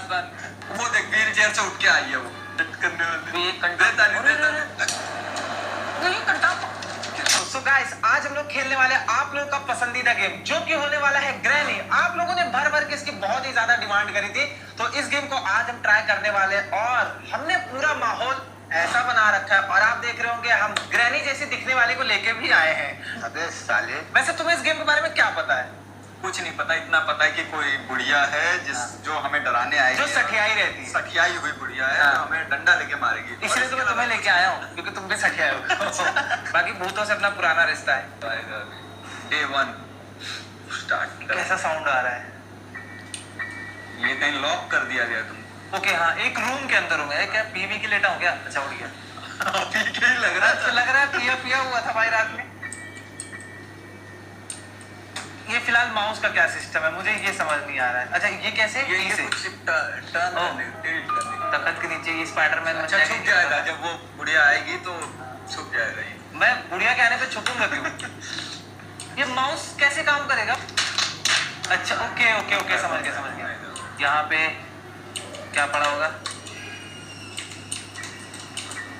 बस वो देख व्हील चेयर से उठ के आई है वो करने सो गाइस, आज हम लोग खेलने वाले आप लोगों का पसंदीदा गेम जो कि होने वाला है ग्रैनी। आप लोगों ने भर भर के इसकी बहुत ही ज्यादा डिमांड करी थी, तो इस गेम को आज हम ट्राई करने वाले हैं और हमने पूरा माहौल ऐसा बना रखा है और आप देख रहे होंगे हम ग्रैनी जैसी दिखने वाले को लेके भी आए हैं। अबे साले, वैसे तुम्हें इस गेम के बारे में क्या पता है? कुछ नहीं पता, इतना पता है कि कोई बुढ़िया है जो हमें डराने आएगी, जो सठियाई रहती है, सठियाई हुई बुढ़िया है, जो हमें डंडा लेके मारेगी। इसलिए तो मैं तुम्हें लेके आया हूँ क्योंकि तुम भी सठियाए हो। बाकी भूतों से अपना पुराना रिश्ता है। Day 1 start. कैसा साउंड आ रहा है? ये कहीं लॉक कर दिया गया तुम? ओके हाँ, एक रूम के अंदर हो गया क्या? पीवी के लेटा हो क्या? अच्छा उठ गया। पी के ही लग रहा है पिया पिया हुआ था भाई रात में। ये फिलहाल माउस का क्या सिस्टम है मुझे ये समझ नहीं आ रहा है। अच्छा ये कैसे? ये कुछ टर्न करने, टिल्ट करने। तखत के नीचे ये स्पाइडरमैन अच्छा छुप जाएगा, जब वो बुढ़िया आएगी तो छुप जाएगा ये। मैं बुढ़िया के आने पे छुपूंगा क्यों? ये माउस कैसे काम करेगा? अच्छा ओके ओके ओके समझ गया। यहाँ पे क्या पड़ा होगा?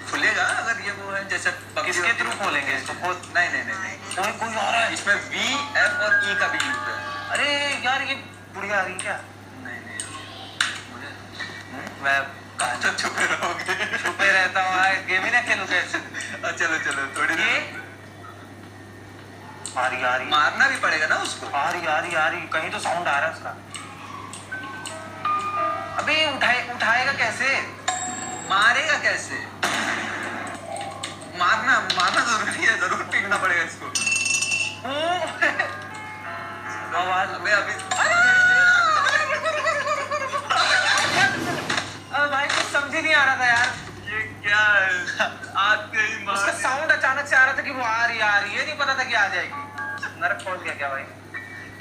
खुलेगा अगर ये वो है जैसे किसके थ्रू खोलेंगे इसको? नहीं कोई आ रहा है इसमें V, F और E का भी यूज है। अरे यार ये बुढ़िया आ रही क्या? नहीं मुझे मैं कहाँ छुपे रहोगे? छुपे रहता हूँ, गेम ही ना खेलूं कैसे? चलो थोड़ी ये आ रही मारना भी पड़ेगा ना उसको। आ रही कहीं तो साउंड आ रहा है उसका। अबे उठाएगा कैसे? मारेगा कैसे? मारना जरूरी है, जरूर पीटना पड़ेगा इसको। आवाज अबे अभी भाई कुछ समझ ही नहीं आ रहा था यार। ये क्या है? आते ही मार उसका साउंड अचानक से आ रहा था कि वो आ रही है, नहीं पता था कि आ जाएगी। नरक पहुंच गया क्या भाई?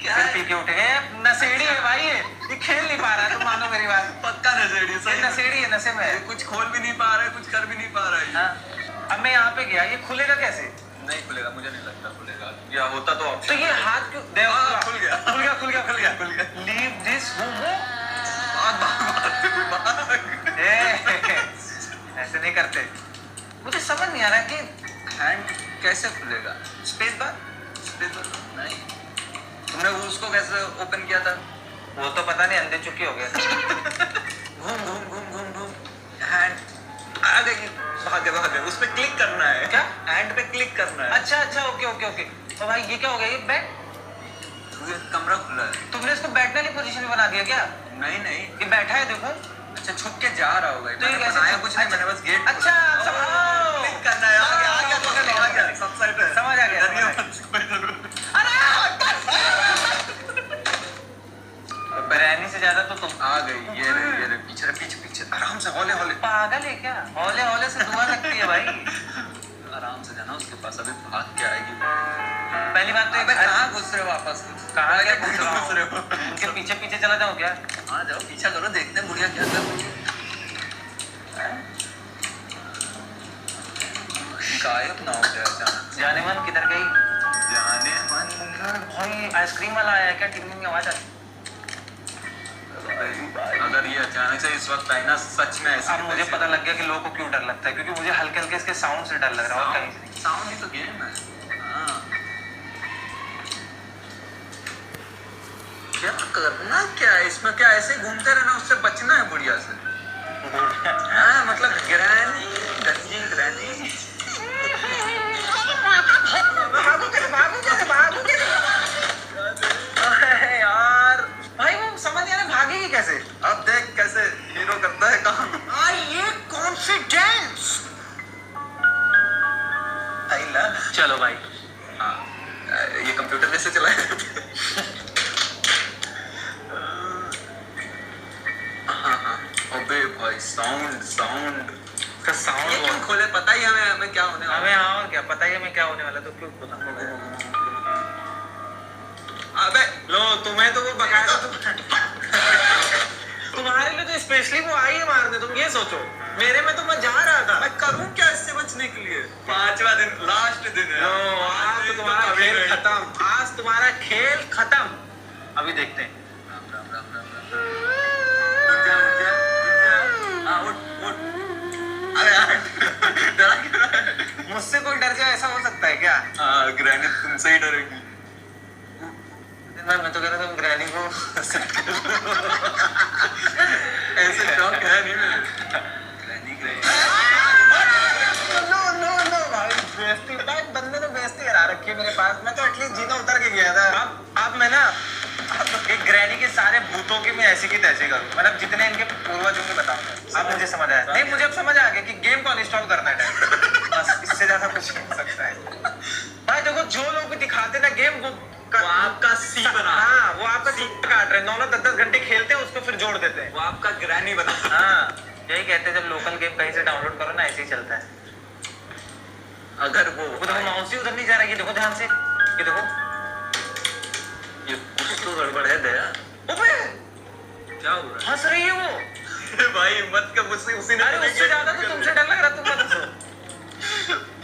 क्या फिर पी के उठे। नशेड़ी है भाई, ये खेल नहीं पा रहा है, तुम मानो मेरी बात। पक्का नशेड़ी है, सही नशेड़ी है, नशे में है। कुछ खोल भी नहीं पा रहा है, कुछ कर भी नहीं पा रहा है। हाँ? अब मैं यहाँ पे गया, ये खुलेगा कैसे? नहीं खुलेगा, मुझे नहीं लगता खुलेगा। या होता तो ऑप्शन। तो ये हाथ क्यों? खुल गया। Leave this room. ऐसे नहीं करते। मुझे समझ नहीं आ रहा कि हैंड कैसे खुलेगा। स्पेस बार नहीं। तुमने उसको कैसे ओपन किया था? वो तो पता नहीं, अंधे चुकी हो गया। घूम हैंड आ गई। भागे उस पे क्लिक करना है। क्या? हैंड पे क्लिक करना है। अच्छा ओके। तो भाई ये क्या हो गया? ये बेड? कमरा खुला है। तुमने इसको बैठने वाली पोजीशन में बना दिया क्या? नहीं ये बैठा है देखो। अच्छा छुप के जा रहा होगा। तो ये कैसे? बनाया कुछ नहीं, मैंने बस गेट अच्छा क्लिक करना है। आ गया सबसाइड है। समझ आ गया। बिरयानी से ज्यादा तो तुम आ गई। ये रे पीछे आराम से हौले पागल है क्या? हौले से दुआ लगती है भाई। आराम से जाना उसके पास, अभी भाग के आएगी। पहली बात तो कहाँ घुस रहे हो वापस? कहाँ क्या घुस रहे हो? उनके पीछे चला जाऊँ क्या? हाँ जाओ, पीछा करो, देखते हैं बुढ़िया क्या कर रही है। गायब ना हो जाए अचानक। जाने मन किधर गई? जाने मन भाई आइसक्रीम वाला आया क्या? टिंग आवाज आई। अगर ये अचानक से इस वक्त आई ना, सच में ऐसा। अब मुझे पता लग गया कि लोगों को क्यों डर लगता है, क्योंकि मुझे हल्के इसके साउंड से डर लग रहा है और कहीं से नहीं। साउंड ही तो गेम है। हाँ क्या करना क्या है इसमें? क्या ऐसे घूमते रहना, उससे बचना है बुढ़िया से। हाँ मतलब ग्रैनी यार भाई वो समझ नहीं आ रहा भागेगी कैसे? अब देख कैसे हीरो करता है काम। ये कॉन्फिडेंस। चलो भाई। हाँ ये कंप्यूटर कैसे चलाया? हाँ अबे भाई साउंड ये क्यों खोले? पता ही हमें क्या होने वाला। हमें हाँ और क्या पता ही हमें क्या होने वाला, तो क्यों खोला? अबे लो तुम्हें तो वो बकायदा तुम्हारे लिए तो स्पेशली वो आई है मारने। तुम ये सोचो, मेरे में तो मैं जा रहा था। मैं करूं क्या इससे बचने के लिए? 5वां दिन, लास्ट दिन है। आज तो तुम्हारा खेल खत्म। आज तुम्हारा खेल खत्म। अभी देखते हैं। रुक जा डर जाए, ऐसा हो सकता है क्या? हाँ, ग्रैनी तुमसे ही डरेगी। मैं तो कह रहा था तुम ग्रैनी को सेट कर लो। ऐसे शौक है नहीं मेरे। ग्रैनी नो नो नो भाई, बेइज्जती भाई, बंदे ने बेइज्जती करा रखी है मेरे पास। मैं तो एटलीस्ट जीना उतर के गया था। अब मैं ना एक ग्रैनी के सारे भूतों की मैं ऐसी की तैसी करूं, मतलब जितने इनके पूर्वजों के बताऊंगा। अब मुझे समझ आया, नहीं मुझे अब समझ आ गया कि गेम को अनइंस्टॉल करना है टाइम, बस इससे ज्यादा कुछ नहीं हो सकता है भाई। देखो जो लोग दिखाते ना गेम वो आपका सी बना। हाँ, वो आपका सी काट रहे हैं, 9-9 10-10 घंटे खेलते हैं, उसको फिर जोड़ देते हैं। वो आपका ग्रैनी बना। हाँ, यही कहते हैं जब लोकल गेम कहीं से डाउनलोड करो ना, ऐसे ही चलता है। अगर वो देखो माउस ही उधर नहीं जा रहा है, ये देखो ध्यान से, ये देखो, ये कुछ तो गड़बड़ है दया। ओबे क्या हो रहा हंस रही है वो। है भाई? मत कर मुझसे, उसी ने अरे उससे ज्यादा तो तुमसे डर लग रहा, तुम मत हंसो।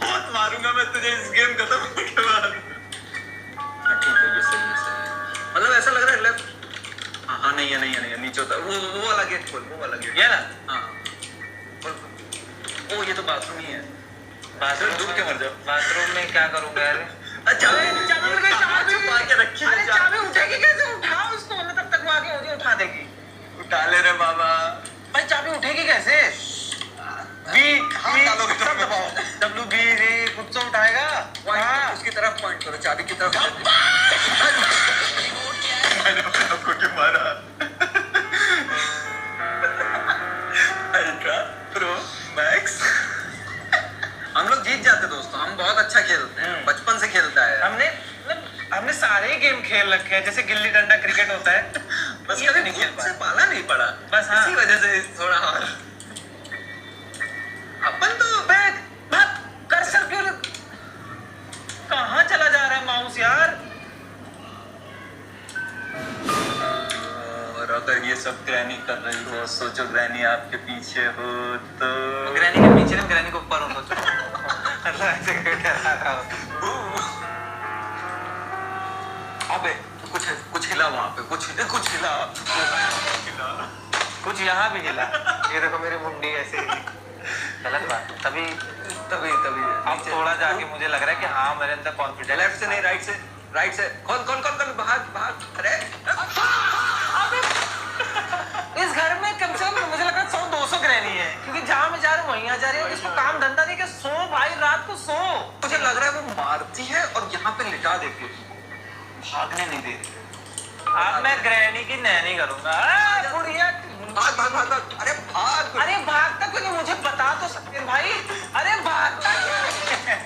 बहुत मारूंगा मैं तुझे इस गेम खत्म होने के बाद। हाँ ठीक है, ये सही है, सही है। मतलब ऐसा लग रहा है लेफ्ट। हाँ हाँ, नहीं है नहीं है नहीं है, नीचे होता है। वो वाला गेट खोल, वो वाला गेट। ये ना हाँ। ओ ये तो बाथरूम ही है। बाथरूम डूब के मर जाओ। बाथरूम में क्या करूंगा यार? चाबी छुपा के रखी है। अरे चाबी उठेगी कैसे? उठाओ उसको, मतलब तब तक वो आगे होगी, उठा देगी। उठा ले रे बाबा। भाई चाबी उठेगी कैसे? बी डालोगे तो सब दबाओ, डब्ल्यू बी डी खुद से उठाएगा। हाँ, उसकी तरफ पॉइंट करो, चाबी की तरफ। मैंने अपने आप को क्यों मारा? Ultra pro max. हम लोग जीत जाते दोस्तों, हम बहुत अच्छा खेलते हैं, बचपन से खेलता है। हमने सारे ही गेम खेल रखे हैं, जैसे गिल्ली डंडा क्रिकेट होता है, बस ये कभी नहीं खेल से पाला नहीं पड़ा, बस हाँ। इसी वजह से थोड़ा और अपन तो बैग भाग, कर्सर क्यों कहाँ चला जा रहा है माउस यार? और अगर ये सब ग्रैनी कर रही हो, सोचो ग्रैनी आपके पीछे हो तो। ग्रैनी के पीछे ना, ग्रैनी के ऊपर हो, सोचो। मतलब ऐसे करके डरा रहा हो। अबे कुछ हिला वहाँ पे, कुछ हिला। कुछ यहाँ भी हिला, ये देखो मेरी मुंडी ऐसे हिली। गलत बात, तभी अब थोड़ा जाके मुझे लग रहा है कि हाँ मेरे अंदर कॉन्फिडेंस। लेफ्ट से नहीं, राइट से खोल, भाग, अरे इस घर में कम से कम मुझे लगा 100-200 ग्रैनी है, क्योंकि जहाँ मैं जा रहा हूँ वहीं आ जा रही है। इसको काम धंधा नहीं कि सो भाई, रात को सो। मुझे लग रहा है वो मारती है और यहाँ पे लिटा देती है, भागने नहीं दे रही। अब मैं ग्रैनी की नैनी करूंगा। बुढ़िया भाग, अरे भाग। अरे भागता क्यों नहीं, मुझे बता तो सकते हैं भाई। अरे भागता क्यों नहीं?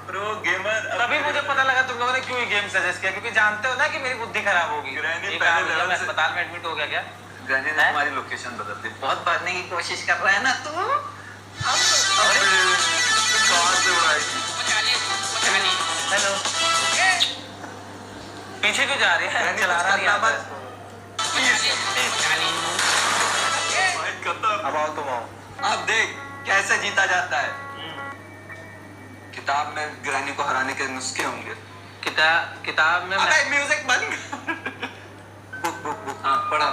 Pro gamer. तभी मुझे पता लगा तुम लोगों ने क्यों ये गेम सजेस्ट किया, क्योंकि जानते हो ना कि मेरी बुद्धि खराब होगी। ग्रैनी एक पहले काम लेवल मैं से- अस्पताल में एडमिट हो गया क्या? ग्रैनी ने हमारी लोकेशन बदल दी। बहुत भागने की कोशिश कर रहा है ना तू। हेलो, पीछे क्यों जा रही है? ग्रैनी चला कुछ रहा नहीं करना आता मत। इसको। खत्म। अब आओ तुम आओ। अब देख कैसे जीता जाता है। किताब में ग्रैनी को हराने के नुस्खे होंगे। किताब में अबे म्यूजिक बंद। बुक हाँ पढ़ा।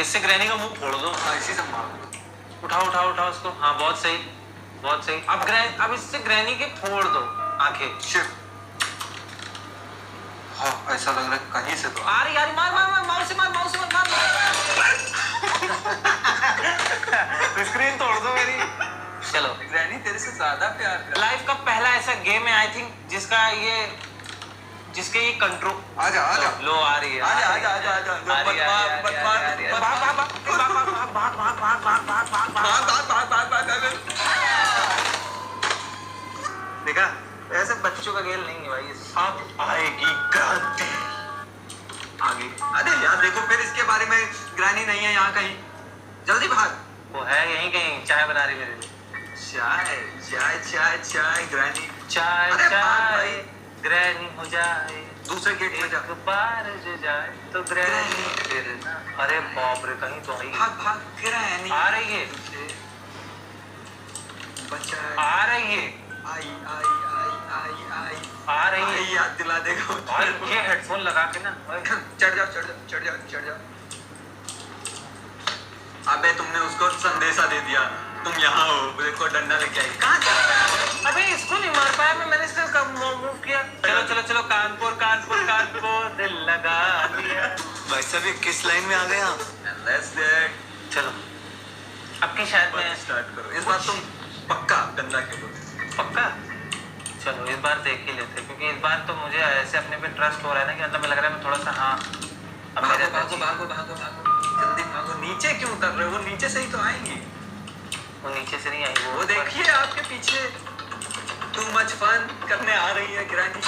इससे ग्रैनी का मुंह फोड़ दो। हाँ इसी से मार दो। उठाओ उसको। हाँ बहुत सही। अब इससे ग्रैनी के फोड़ दो आंखें। शिट। हाँ ऐसा लग रहा है कहीं से तो आ रही मार माउस से मार। स्क्रीन तोड़ दो मेरी। चलो, ग्रैनी तेरे से ज्यादा प्यार कर। लाइफ का पहला ऐसा गेम है आई थिंक जिसके ये कंट्रोल। आजा लो आ रही है। आजा देखा, ऐसे बच्चों का खेल नहीं है भाई। अब आएगी क्रांति। आगे। अरे यार देखो फिर इसके बारे में, ग्रैनी नहीं है यहाँ कहीं, जल्दी भाग। वो है यहीं कहीं, चाय बना रही मेरे लिए। चाय ग्रैनी। चाय अरे भाग भाई। ग्रैनी हो जाए, दूसरे गेट पे जा। एक बार जो जाए तो ग्रैनी फिर ना। अरे बाप रे, कहीं तो आई। भाग ग्रैनी आ रही है, बचा। आ रही है, आई आ रही है। याद दिला देगा। और ये हेडफोन लगा के ना, चढ़ जा। अबे तुमने उसको संदेशा दे दिया तुम यहाँ हो, देखो डंडा लेके आई, कहाँ जा रहा है? अबे इसको नहीं मार पाया मैंने इसका मूव किया। चलो चलो चलो, कानपुर कानपुर कानपुर दिल लगा दिया। भाई साहब ये किस लाइन में आ गए आप? Let's get, चलो अब की शायद मैं स्टार्ट करो, इस बार तुम पक्का डंडा खेलोगे। पक्का। चलो इस बार देख ही लेते, क्योंकि इस बार तो मुझे ऐसे अपने पे ट्रस्ट हो रहा है ना कि मतलब लग रहा है मैं थोड़ा सा, हाँ अब मेरे भागो भागो भागो भागो, जल्दी भागो। नीचे क्यों उतर रहे हो? वो नीचे से ही तो आएंगे। वो नीचे से नहीं आई, वो देखिए आपके पीछे टू मच फन करने आ रही है ग्रैनी।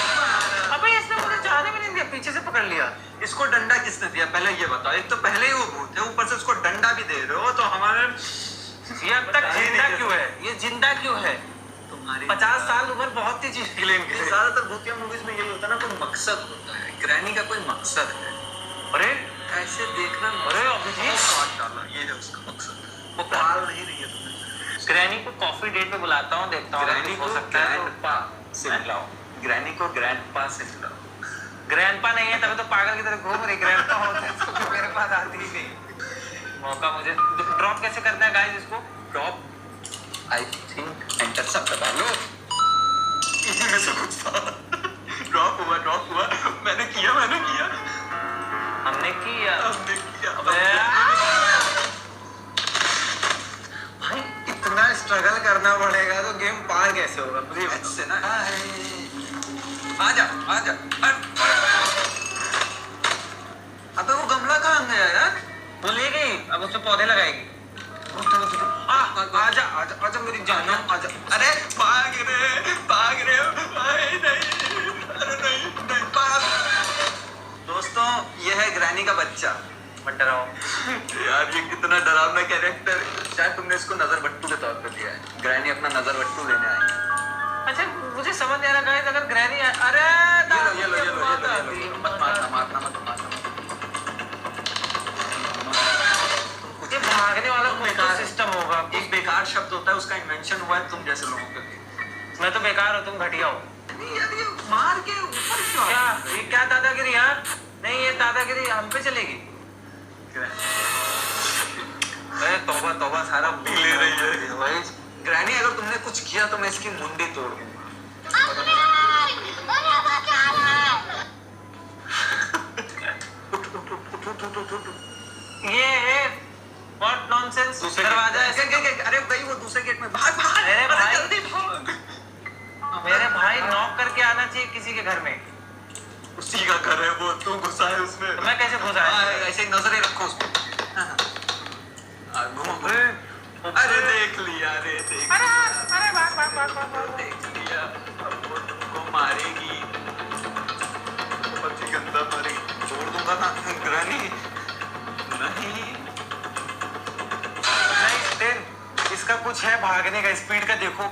अबे इसने मुझे जाने भी नहीं दिया, पीछे से पकड़ लिया। इसको डंडा किसने दिया पहले ये बताओ? एक तो पहले ही वो भूत है, ऊपर से उसको डंडा भी दे रहे हो, तो हमारे ये अब तक जिंदा क्यों है? ये जिंदा क्यों है? तुम्हारी 50 साल उम्र बहुत ही चीज क्लेम की। ज्यादातर भूतिया मूवीज में यही होता है ना, कोई मकसद होता है। ग्रैनी का कोई मकसद है। अरे ऐसे देखना, अरे अभिजीत, शॉट डाला, ये है उसका मकसद। वो पाल नहीं रही है तुम्हें। ग्रैनी को कॉफी डेट पे बुलाता हूँ, देखता हूँ ग्रैनी हो को सकता है तो। ग्रैंडपा से मिलाओ, ग्रैनी को ग्रैंडपा से मिलाओ। ग्रैंडपा नहीं है तभी तो पागल की तरह घूम रही। ग्रैंडपा होता है तो मेरे पास आती ही नहीं। मौका मुझे ड्रॉप कैसे करना है गाइस इसको? ड्रॉप आई थिंक एंटर सब दबा लो। इसी में से कुछ था। ड्रॉप हुआ, मैंने किया। हमने किया। अबे भाई इतना स्ट्रगल करना पड़ेगा तो गेम पार कैसे होगा? मुझे ऐसे ना, आजा। अबे वो गमला कहाँ गया यार? वो ले गई, अब उसमें पौधे लगाएगी। आजा मेरी जानो, आजा। अरे भाग रे, अरे नहीं भाग। दोस्तों ये है ग्रैनी का बच्चा। मत डराओ यार ये कितना डरावना कैरेक्टर। शायद तुमने इसको नजर बट्टू के तौर पर लिया है। ग्रैनी अपना नजर बट्टू लेने आई है। अच्छा मुझे समझ नहीं आ रहा गाइस, अगर ग्रैनी अरे ये लो, मत मारना। ये भागने वाला कोई सिस्टम होगा। एक बेकार शब्द होता है, उसका इन्वेंशन हुआ है तुम जैसे लोगों के लिए। मैं तो बेकार हूँ, तुम घटिया हो। नहीं यार ये मार के ऊपर क्यों? क्या ये क्या दादागिरी? यार नहीं, ये दादागिरी हम पे चलेगी। अरे तौबा सारा ले रही है वही। ग्रैनी अगर तुमने कुछ किया तो मैं इसकी मुंडी तोड़ दूंगा। ये है व्हाट नॉनसेंस। दरवाजा ऐसे अरे भाई वो दूसरे गेट में भाग। मेरे भाई जल्दी भाग। मेरे भाई नॉक करके आना चाहिए किसी के घर में। उसी का घर है वो, तू घुसा है उसमें। तो मैं कैसे घुसा? ऐसे नजरें रखो उसमें। घूमो। अरे देख लिया। अरे भाग। देख लिया। अब वो तुमको मारेगी, बहुत ही गंदा मारेगी। छोड़ दूंगा ना ग्रैनी। नहीं इसका कुछ है भागने का, स्पीड का देखो।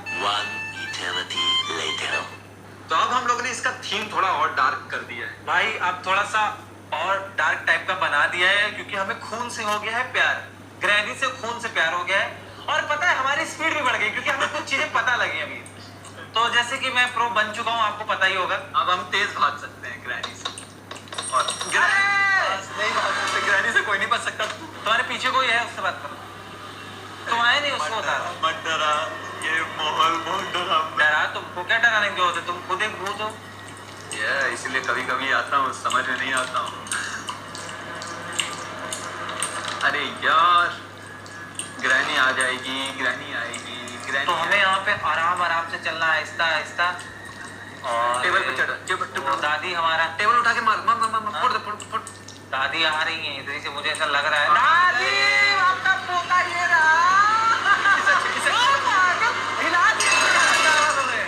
तो अब हम लोग ने इसका थीम थोड़ा और डार्क कर दिया है भाई, अब थोड़ा सा और डार्क टाइप का बना दिया है, क्योंकि हमें खून से हो गया है प्यार। ग्रैनी से खून से प्यार हो गया है, और पता है हमारी स्पीड भी बढ़ गई, क्योंकि हमें कुछ चीजें पता लगी अभी। तो जैसे कि मैं प्रो बन चुका हूँ, आपको पता ही होगा। अब हम तेज भाग सकते हैं ग्रैनी से। और नहीं भाग सकते, ग्रैनी से कोई नहीं बच सकता। तुम्हारे पीछे कोई है, उससे बात करो। तुम आए नहीं, उसको बता। मत डरा, ये माहौल बहुत डरावना। डरा तुमको क्या डराने की जरूरत है? तुम खुद एक भूत हो। इसलिए कभी कभी आता हूँ, समझ में नहीं आता हूँ। अरे यार ग्रैनी आ जाएगी, ग्रैनी आएगी। तो हमें यहाँ पे आराम से चलना, आहिस्ता। और टेबल पे चढ़। दादी हमारा टेबल उठा के मार, फोड़। दादी आ रही है इधर से, मुझे ऐसा लग रहा है। दादी आपका पोता ये रहा। हिला दिया तुमने।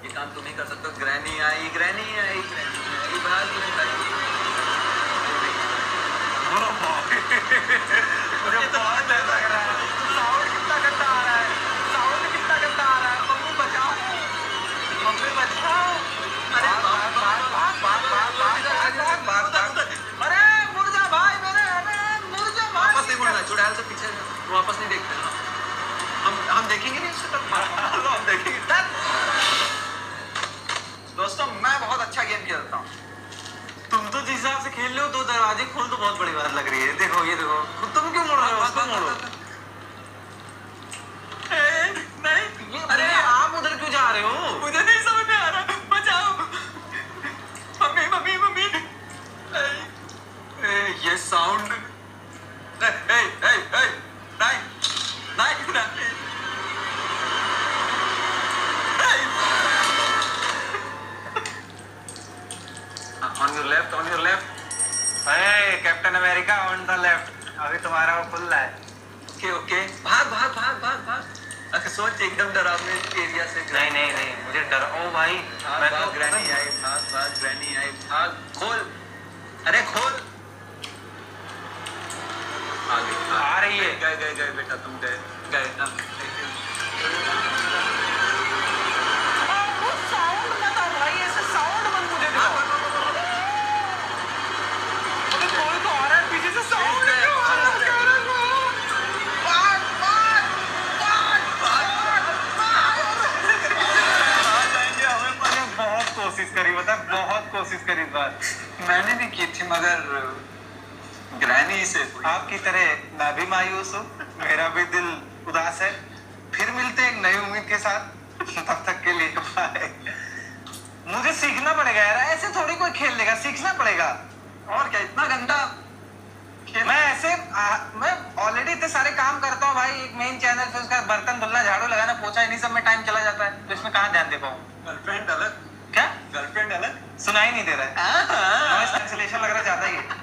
ये काम तुम नहीं कर सकते। ग्रैनी आई, भाग मुझे बहुत डर लग रहा है। साउंड कितना गंदा आ रहा है। मम्मी बचाओ। अरे मुड़ जा भाई मेरे, वापस नहीं मुड़ना, चुड़ैल से पीछे वापस नहीं देखते ना। हम देखेंगे नहीं उससे तब हम देखेंगे। दोस्तों मैं बहुत अच्छा गेम खेलता हूँ। तुम तो जिस हिसाब से खेल रहे हो, 2 दरवाजे खोल तो बहुत बड़ी बात लग रही है। देखो ये देखो, तुम क्यों मुड़ रहे हो? उसको मोड़ो। तुम्हारा वो खुल रहा है। ओके ओके, भाग भाग भाग भाग भाग। अगर सोच एकदम डरावने एरिया से नहीं नहीं नहीं, मुझे डर, ओ भाई भाग भाग, ग्रैनी आई, भाग भाग, ग्रैनी आई, भाग, खोल, अरे खोल, आ रही है। गए गए गए बेटा, तुम गए गए। साउंड मत आ भाई, ऐसे साउंड मत मुझे दो। अबे कोई तो आ रहा है पीछे से, साउंड क्यों आ रहा है? भाग भाग मैंने बहुत कोशिश करी, बता बहुत कोशिश करी इस बार। मैंने भी की थी मगर ग्रैनी से आपकी तरह मैं भी मायूस हूँ, मेरा भी दिल उदास है। फिर मिलते हैं एक नई उम्मीद के साथ, तब तक के लिए बाय। मुझे सीखना पड़ेगा यार, ऐसे थोड़ी कोई खेल लेगा, सीखना पड़ेगा। और क्या इतना गंदा खेल? मैं ऐसे मैं ऑलरेडी इतने सारे काम करता हूँ भाई, एक मेन चैनल पे उसका बर्तन धुलना, झाड़ू लगाना, पोछा, इन्हीं सब में टाइम चला जाता है, तो इसमें कहाँ ध्यान दे पाऊँ? गर्लफ्रेंड अलग, क्या गर्लफ्रेंड अलग, सुनाई नहीं दे रहा है? नॉइस कैंसलेशन लग रहा है ज्यादा ही है।